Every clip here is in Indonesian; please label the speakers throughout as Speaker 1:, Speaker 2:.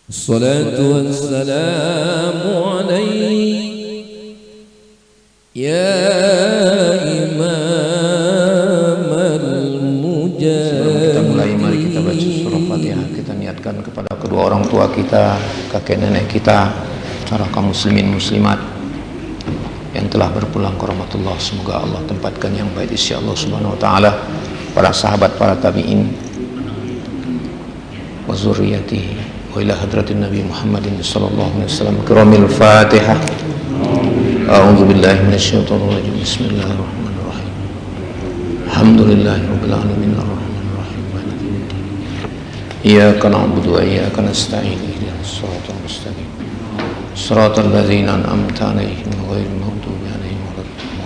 Speaker 1: الصلاة والسلام عليك يا إمام المجاهدين.
Speaker 2: Sebelum kita mulai, mari kita baca surah Fatihah. Kita niatkan kepada kedua orang tua kita, kakek nenek kita, para kaum muslimin muslimat yang telah berpulang ke rahmatullah. Semoga Allah tempatkan yang baik di sisi Allah Subhanahu wa taala, para sahabat, para tabi'in, wa zurriyatihi, wa ila hadratin Nabi Muhammadin sallallahu alaihi wasallam. Kiramil Fatihah. A'udzu billahi minasyaitonir rajim. Bismillahirrahmanirrahim. Alhamdulillahirabbil alamin arrahmanir rahim maliki yaumiddin. Iyyaka na'budu wa iyyaka nasta'in. Ihdinas siratal mustaqim. Shiratal ladzina an'amta 'alaihim ghairil maghdubi 'alaihim waladdallin.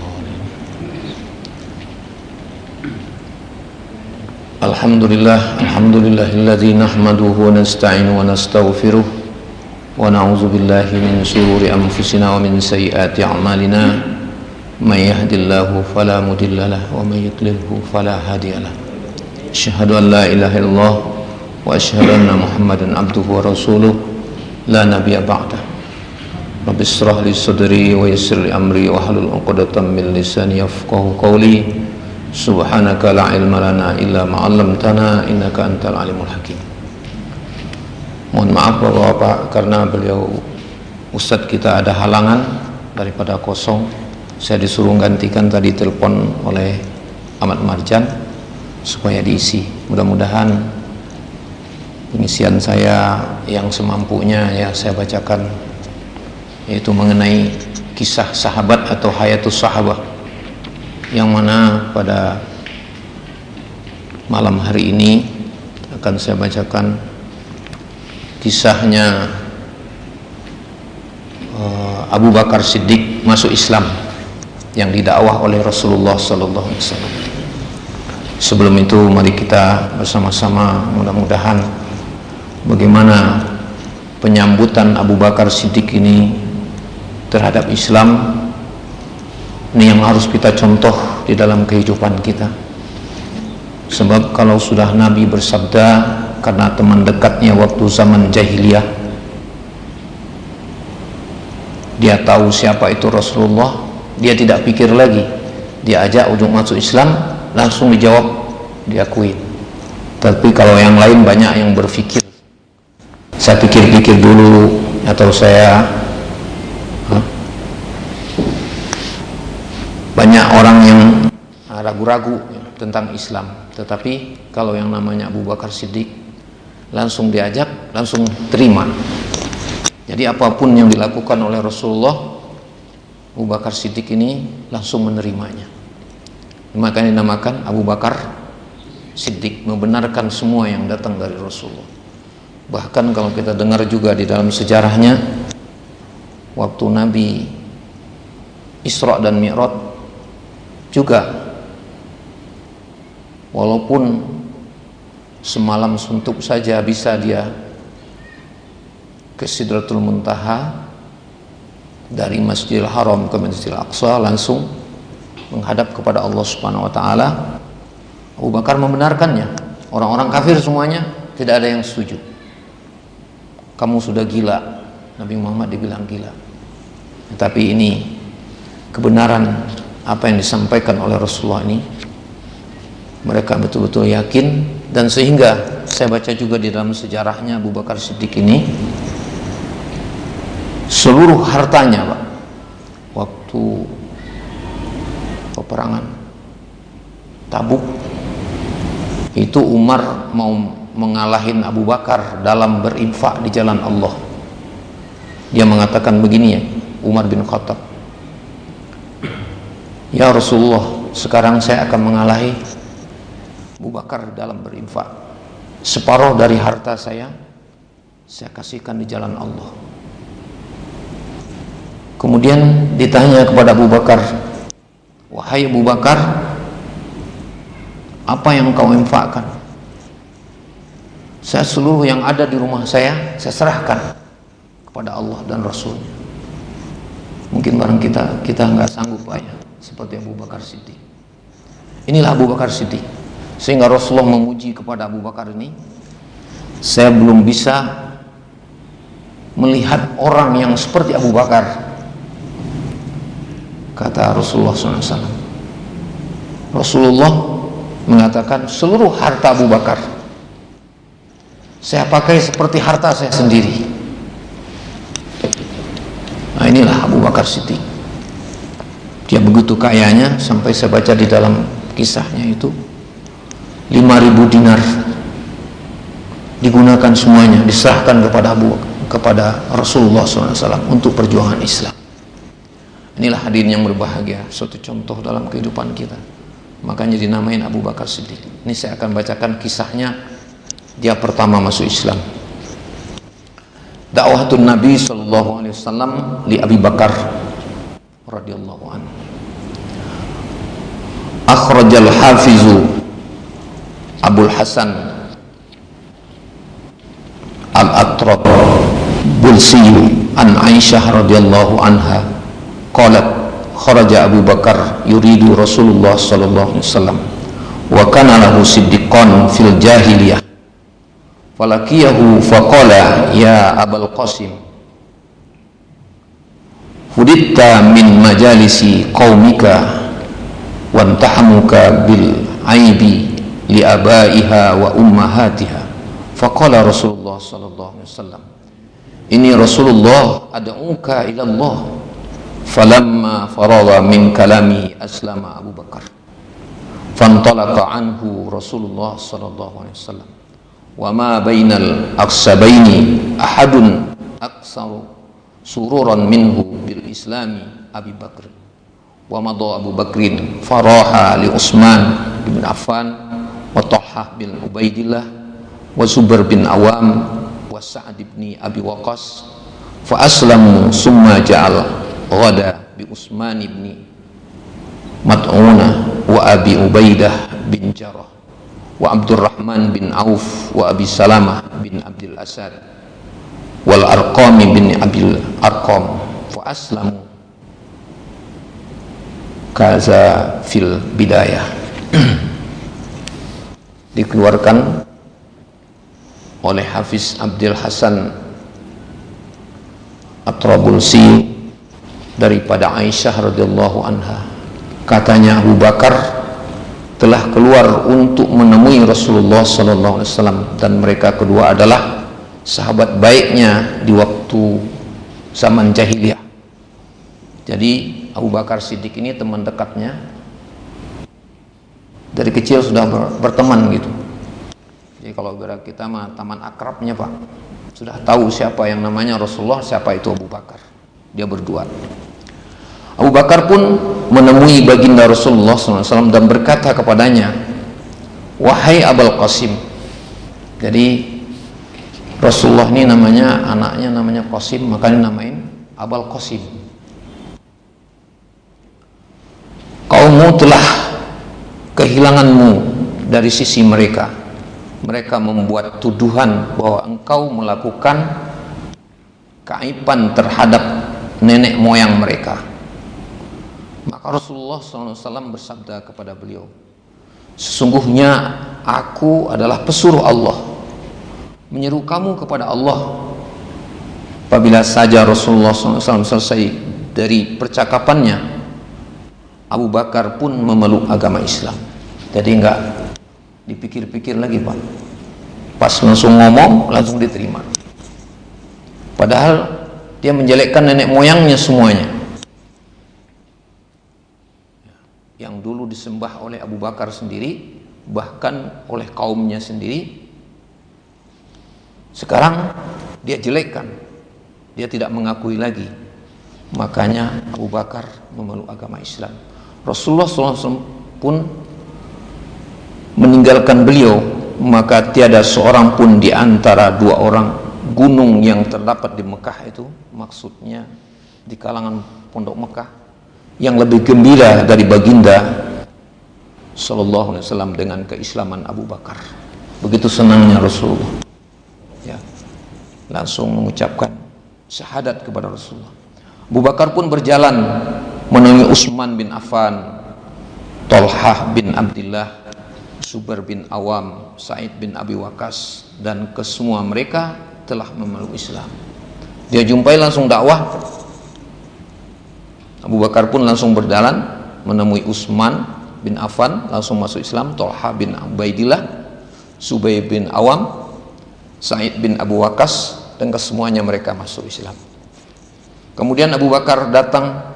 Speaker 2: Alhamdulillahilladzi nahmaduhu wa nasta'inuhu wa nastaghfiruh wa na'udzu billahi min shururi anfusina wa min sayyiati a'malina. May yahdihillahu fala mudilla lahu wa may yudlilhu fala hadiya lahu. Asyhadu an la ilaha illallah wa asyhadu anna Muhammadan abduhu wa rasuluh la nabiyya ba'dah. Rabbi shrah li sadri wa yassir li amri wa hlul 'uqdatam min lisani yafqahu qawli. Subhanaka la ilma lana illa ma 'allamtana innaka antal alimul hakim. Mohon maaf Bapak-bapak karena beliau Ustadz kita ada halangan daripada kosong. Saya disuruh gantikan tadi telepon oleh Ahmad Marjan supaya diisi. Mudah-mudahan pengisian saya yang semampunya ya saya bacakan, yaitu mengenai kisah sahabat atau hayatus sahabah, yang mana pada malam hari ini akan saya bacakan kisahnya Abu Bakar Siddiq masuk Islam yang didakwah oleh Rasulullah sallallahu alaihi wasallam. Sebelum itu mari kita bersama-sama mudah-mudahan bagaimana penyambutan Abu Bakar Siddiq ini terhadap Islam. Ini yang harus kita contoh di dalam kehidupan kita. Sebab kalau sudah Nabi bersabda, karena teman dekatnya waktu zaman jahiliyah, dia tahu siapa itu Rasulullah, dia tidak pikir lagi, dia ajak ujung masuk Islam, langsung dijawab, diakui. Tapi kalau yang lain banyak yang berpikir, saya pikir-pikir dulu, atau saya banyak orang yang ragu-ragu tentang Islam. Tetapi kalau yang namanya Abu Bakar Siddiq langsung diajak, langsung terima. Jadi apapun yang dilakukan oleh Rasulullah, Abu Bakar Siddiq ini langsung menerimanya. Makanya dinamakan Abu Bakar Siddiq, membenarkan semua yang datang dari Rasulullah. Bahkan kalau kita dengar juga di dalam sejarahnya, waktu Nabi Isra dan Mi'raj juga, walaupun semalam suntuk saja bisa dia ke Sidratul Muntaha, dari Masjidil Haram ke Masjidil Aqsa langsung menghadap kepada Allah Subhanahu wa taala. Abu Bakar membenarkannya. Orang-orang kafir semuanya tidak ada yang setuju. Kamu sudah gila. Nabi Muhammad dibilang gila. Tapi ini kebenaran apa yang disampaikan oleh Rasulullah ini, mereka betul-betul yakin. Dan sehingga saya baca juga di dalam sejarahnya Abu Bakar Siddiq ini, seluruh hartanya Pak, waktu peperangan Tabuk itu Umar mau mengalahin Abu Bakar dalam berinfak di jalan Allah. Dia mengatakan begini ya, Umar bin Khattab, ya Rasulullah, sekarang saya akan mengalahi Abu Bakar dalam berinfak. Separuh dari harta saya kasihkan di jalan Allah. Kemudian ditanya kepada Abu Bakar, wahai Abu Bakar, apa yang kau infakkan? Saya seluruh yang ada di rumah saya serahkan kepada Allah dan Rasulnya. Mungkin barang kita nggak sanggup Pak ya, seperti Abu Bakar Siddiq. Inilah Abu Bakar Siddiq. Sehingga Rasulullah memuji kepada Abu Bakar ini, saya belum bisa melihat orang yang seperti Abu Bakar. Kata Rasulullah SAW. Rasulullah mengatakan, seluruh harta Abu Bakar saya pakai seperti harta saya sendiri. Nah, inilah Abu Bakar Siddiq. Dia begitu kayanya, sampai saya baca di dalam kisahnya itu 5.000 dinar digunakan semuanya, diserahkan kepada Rasulullah SAW untuk perjuangan Islam. Inilah hadirin yang berbahagia, suatu contoh dalam kehidupan kita. Makanya dinamain Abu Bakar Siddiq. Ini saya akan bacakan kisahnya. Dia pertama masuk Islam. Dakwahun Nabi SAW li Abi Bakar radhiyallahu anhu. Akhrajal Hafizu Abul Hasan Al-Atrabulsi an Aisyah radhiyallahu anha qalat kharaja Abu Bakar yuridu Rasulullah sallallahu alaihi wasallam wa kana lahu siddiqan fil jahiliyah falakiyahu faqala ya Abul Qasim huditta min majalisi qaumika wantahamuka bil aibi li abaiha wa ummahatiha. Faqala Rasulullah sallallahu alaihi wasallam, ini Rasulullah ad'uka ila Allah. Falamma faragha min kalami aslama Abu Bakar. Fantalaqa anhu Rasulullah sallallahu alaihi wasallam. Wa ma bainal aqsabaini ahadun aksaru sururan minhu bil islami Abi Bakr. Wa madha Abu Bakrin faraha li Utsman bin Affan wa Talhah bin Ubaidillah wa Zubair bin Awam wa Sa'ad bin Abi Waqqas fa aslamu summa ja'al ghada bi Utsman bin Mat'una wa Abi Ubaidah bin Jarrah wa Abdurrahman bin Auf wa Abi Salamah bin Abdul Asad wal Arqam bin Abil Arqam fa aslamu kaza fil bidayah. Dikeluarkan oleh Hafiz Abdul Hasan At-Trabulsi daripada Aisyah radhiyallahu anha, katanya Abu Bakar telah keluar untuk menemui Rasulullah sallallahu alaihi wasallam, dan mereka kedua adalah sahabat baiknya di waktu zaman jahiliyah. Jadi Abu Bakar Siddiq ini teman dekatnya, dari kecil sudah berteman gitu. Jadi kalau ibarat kita mah taman akrabnya Pak, sudah tahu siapa yang namanya Rasulullah, siapa itu Abu Bakar. Dia berdua. Abu Bakar pun menemui baginda Rasulullah SAW dan berkata kepadanya, wahai Abul Qasim. Jadi Rasulullah ini namanya, anaknya namanya Qasim, makanya namain Abul Qasim. Kaummu telah kehilanganmu dari sisi mereka. Mereka membuat tuduhan bahwa engkau melakukan keaiban terhadap nenek moyang mereka. Maka Rasulullah SAW bersabda kepada beliau, sesungguhnya aku adalah pesuruh Allah, menyeru kamu kepada Allah. Apabila saja Rasulullah SAW selesai dari percakapannya, Abu Bakar pun memeluk agama Islam. Jadi enggak dipikir-pikir lagi Pak, pas langsung ngomong langsung diterima. Padahal dia menjelekkan nenek moyangnya semuanya, yang dulu disembah oleh Abu Bakar sendiri, bahkan oleh kaumnya sendiri. Sekarang dia jelekkan, dia tidak mengakui lagi. Makanya Abu Bakar memeluk agama Islam. Rasulullah SAW pun meninggalkan beliau, maka tiada seorang pun di antara dua orang gunung yang terdapat di Mekah itu, maksudnya di kalangan pondok Mekah, yang lebih gembira dari baginda Sallallahu Alaihi Wasallam dengan keislaman Abu Bakar. Begitu senangnya Rasulullah, ya, langsung mengucapkan syahadat kepada Rasulullah. Abu Bakar pun berjalan menemui Utsman bin Affan, Talhah bin Abdillah, Zubair bin Awam, Sa'id bin Abi Waqqas, dan kesemua mereka telah memeluk Islam. Dia jumpai langsung dakwah. Abu Bakar pun langsung berjalan menemui Utsman bin Affan, langsung masuk Islam. Thalha bin Ubaidillah, Zubair bin Awam, Sa'id bin Abu Waqqas, dan kesemuanya mereka masuk Islam. Kemudian Abu Bakar datang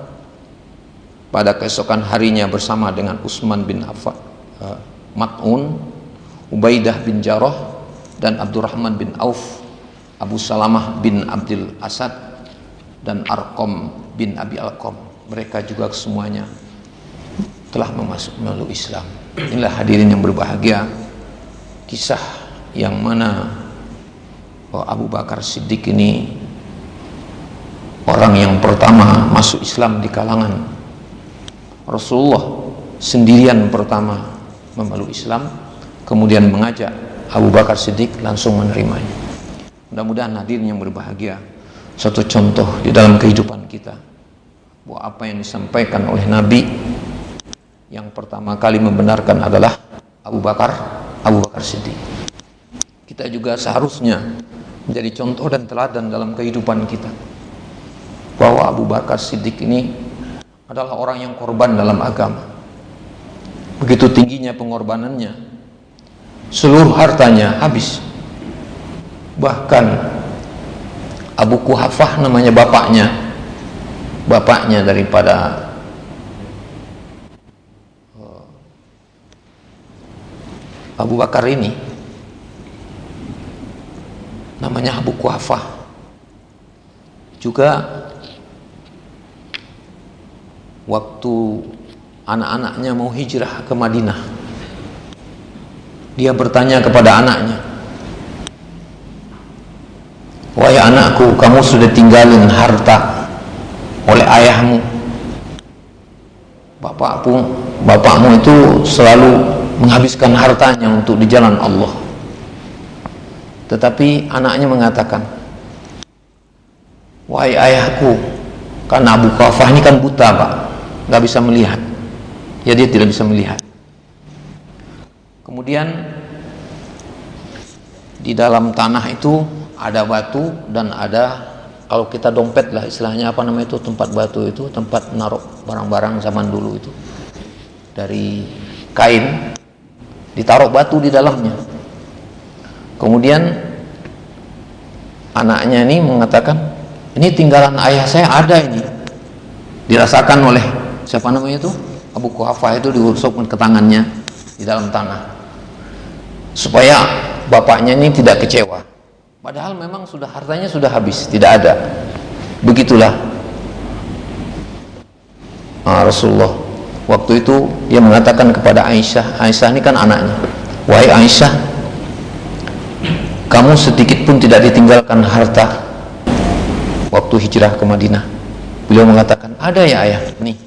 Speaker 2: pada keesokan harinya bersama dengan Utsman bin Affan, Mat'un, Ubaidah bin Jarrah, dan Abdurrahman bin Auf, Abu Salamah bin Abdul Asad, dan Arqam bin Abi Alqam. Mereka juga semuanya telah memeluk Islam. Inilah hadirin yang berbahagia, kisah yang mana Abu Bakar Siddiq ini orang yang pertama masuk Islam di kalangan Rasulullah, sendirian pertama memeluk Islam, kemudian mengajak Abu Bakar Siddiq langsung menerimanya. Mudah-mudahan hadirin yang berbahagia, satu contoh di dalam kehidupan kita bahwa apa yang disampaikan oleh Nabi yang pertama kali membenarkan adalah Abu Bakar Siddiq. Kita juga seharusnya menjadi contoh dan teladan dalam kehidupan kita bahwa Abu Bakar Siddiq ini adalah orang yang korban dalam agama. Begitu tingginya pengorbanannya, seluruh hartanya habis. Bahkan Abu Quhafah namanya bapaknya daripada Abu Bakar ini, namanya Abu Quhafah, juga waktu anak-anaknya mau hijrah ke Madinah, dia bertanya kepada anaknya, "Wahai anakku, kamu sudah tinggalin harta oleh ayahmu. Bapakmu itu selalu menghabiskan hartanya untuk di jalan Allah." Tetapi anaknya mengatakan, "Wahai ayahku, karena Abu Quhafah ini kan buta, Pak, nggak bisa melihat. Ya, dia tidak bisa melihat." Kemudian di dalam tanah itu ada batu dan ada, kalau kita dompet lah istilahnya, apa namanya itu, tempat batu itu tempat naruh barang-barang zaman dulu itu, dari kain ditaruh batu di dalamnya. Kemudian anaknya ini mengatakan, "Ini tinggalan ayah saya ada ini." Dirasakan oleh siapa namanya itu, Abu Quhafah itu, diusupkan ke tangannya di dalam tanah supaya bapaknya ini tidak kecewa. Padahal memang hartanya sudah habis, tidak ada. Begitulah Rasulullah waktu itu dia mengatakan kepada Aisyah ini kan anaknya, "Wahai Aisyah, kamu sedikit pun tidak ditinggalkan harta waktu hijrah ke Madinah." Beliau mengatakan, "Ada ya ayah, nih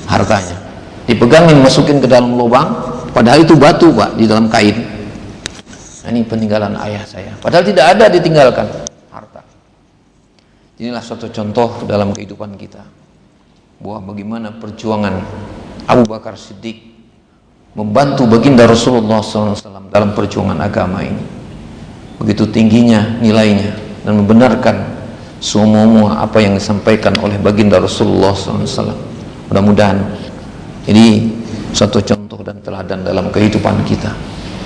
Speaker 2: hartanya." Dipegangin, masukin ke dalam lubang, padahal itu batu, Pak, di dalam kain. Ini peninggalan ayah saya, padahal tidak ada ditinggalkan harta. Inilah suatu contoh dalam kehidupan kita bahwa bagaimana perjuangan Abu Bakar Siddiq membantu baginda Rasulullah SAW dalam perjuangan agama ini. Begitu tingginya nilainya dan membenarkan semua apa yang disampaikan oleh baginda Rasulullah SAW. Mudah-mudahan ini suatu contoh dan teladan dalam kehidupan kita,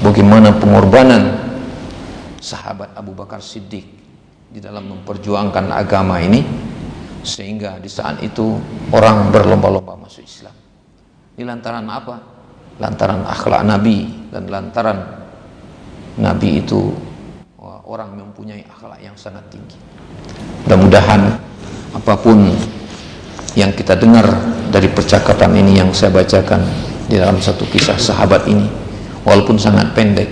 Speaker 2: bagaimana pengorbanan sahabat Abu Bakar Siddiq di dalam memperjuangkan agama ini, sehingga di saat itu orang berlomba-lomba masuk Islam. Ini lantaran apa? Lantaran akhlak Nabi, dan lantaran Nabi itu orang mempunyai akhlak yang sangat tinggi. Mudah-mudahan apapun yang kita dengar dari percakapan ini yang saya bacakan di dalam satu kisah sahabat ini, walaupun sangat pendek,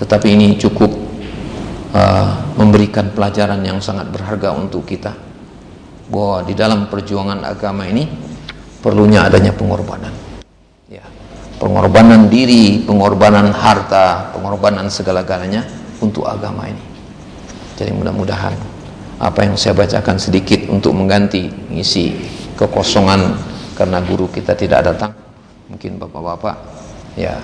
Speaker 2: tetapi ini cukup memberikan pelajaran yang sangat berharga untuk kita, bahwa di dalam perjuangan agama ini perlunya adanya pengorbanan, ya, pengorbanan diri, pengorbanan harta, pengorbanan segala-galanya untuk agama ini. Jadi mudah-mudahan apa yang saya bacakan sedikit untuk mengisi kekosongan karena guru kita tidak datang, mungkin bapak-bapak ya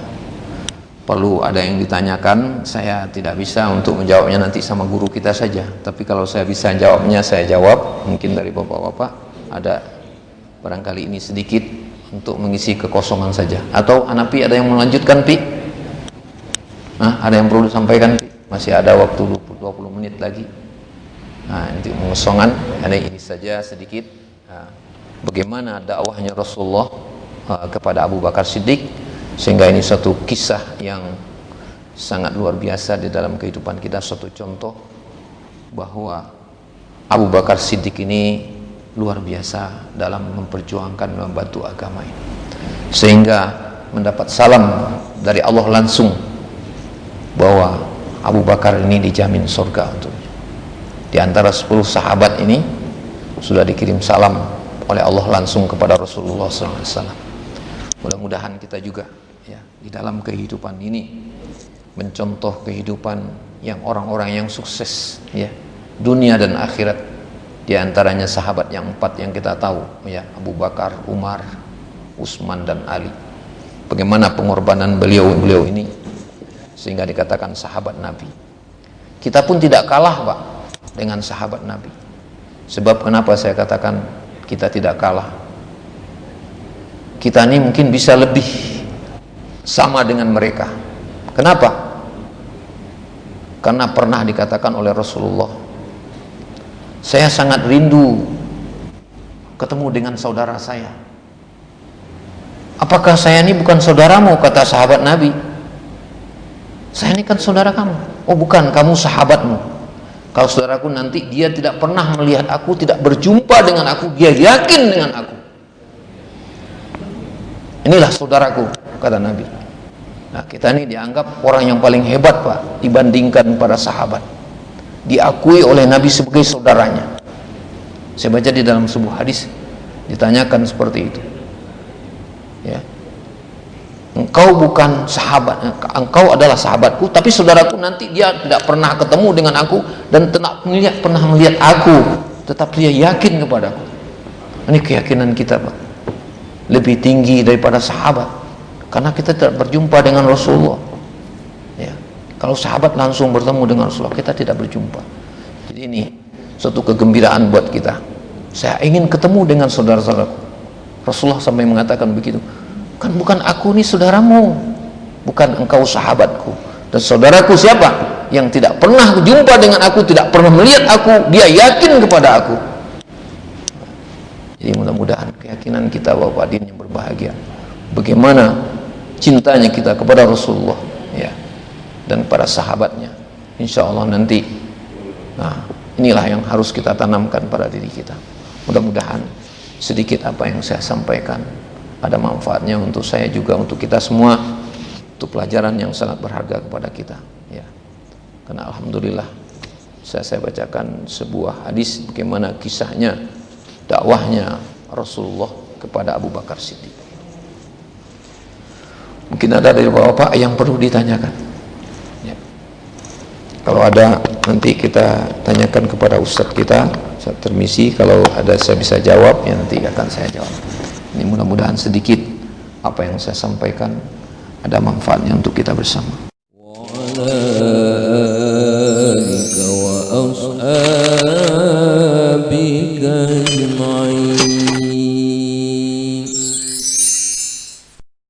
Speaker 2: perlu ada yang ditanyakan, saya tidak bisa untuk menjawabnya nanti sama guru kita saja. Tapi kalau saya bisa jawabnya, saya jawab. Mungkin dari bapak-bapak ada barangkali ini sedikit untuk mengisi kekosongan saja. Atau Anapi ada yang melanjutkan, Pi? Ada yang perlu disampaikan, Pi? Masih ada waktu 20 menit lagi. Nanti mengosongan, ini saja sedikit. Bagaimana dakwahnya Rasulullah kepada Abu Bakar Siddiq, sehingga ini suatu kisah yang sangat luar biasa di dalam kehidupan kita, suatu contoh bahwa Abu Bakar Siddiq ini luar biasa dalam memperjuangkan, membantu agama ini, sehingga mendapat salam dari Allah langsung bahwa Abu Bakar ini dijamin surga untuknya. Di antara 10 sahabat ini sudah dikirim salam oleh Allah langsung kepada Rasulullah SAW. Mudah-mudahan kita juga di dalam kehidupan ini mencontoh kehidupan yang orang-orang yang sukses, dunia dan akhirat. Di antaranya sahabat yang 4 yang kita tahu, Abu Bakar, Umar, Utsman dan Ali. Bagaimana pengorbanan beliau ini sehingga dikatakan sahabat Nabi. Kita pun tidak kalah, Pak, dengan sahabat Nabi. Sebab kenapa saya katakan kita tidak kalah? Kita ini mungkin bisa lebih sama dengan mereka. Kenapa? Karena pernah dikatakan oleh Rasulullah, saya sangat rindu ketemu dengan saudara saya. Apakah saya ini bukan saudaramu? Kata sahabat Nabi. Saya ini kan saudara kamu. Oh bukan, kamu sahabatmu. Kalau saudaraku nanti dia tidak pernah melihat aku, tidak berjumpa dengan aku, dia yakin dengan aku. Inilah saudaraku, kata Nabi. Nah, kita ini dianggap orang yang paling hebat, Pak, dibandingkan para sahabat. Diakui oleh Nabi sebagai saudaranya. Saya baca di dalam sebuah hadis ditanyakan seperti itu. Engkau bukan sahabat, engkau adalah sahabatku, tapi saudaraku nanti dia tidak pernah ketemu dengan aku dan tidak pernah melihat aku, tetapi dia yakin kepadaku. Ini keyakinan kita, Pak, lebih tinggi daripada sahabat, karena kita tidak berjumpa dengan Rasulullah. Kalau sahabat langsung bertemu dengan Rasulullah, kita tidak berjumpa. Jadi ini suatu kegembiraan buat kita. Saya ingin ketemu dengan saudara-saudaraku. Rasulullah sampai mengatakan begitu. Kan bukan aku nih saudaramu, bukan engkau sahabatku. Dan saudaraku siapa? Yang tidak pernah berjumpa dengan aku, tidak pernah melihat aku, dia yakin kepada aku. Jadi mudah-mudahan keyakinan kita, Bapak Din yang berbahagia, bagaimana cintanya kita kepada Rasulullah dan para sahabatnya, insya Allah nanti inilah yang harus kita tanamkan pada diri kita. Mudah-mudahan sedikit apa yang saya sampaikan ada manfaatnya untuk saya juga, untuk kita semua, untuk pelajaran yang sangat berharga kepada kita. Karena alhamdulillah saya bacakan sebuah hadis bagaimana kisahnya, dakwahnya Rasulullah kepada Abu Bakar Siddiq. Mungkin ada dari bapak-bapak yang perlu ditanyakan. Kalau ada nanti kita tanyakan kepada ustadz kita, saya permisi, kalau ada saya bisa jawab, nanti akan saya jawab. Ini mudah-mudahan sedikit apa yang saya sampaikan ada manfaatnya untuk kita bersama.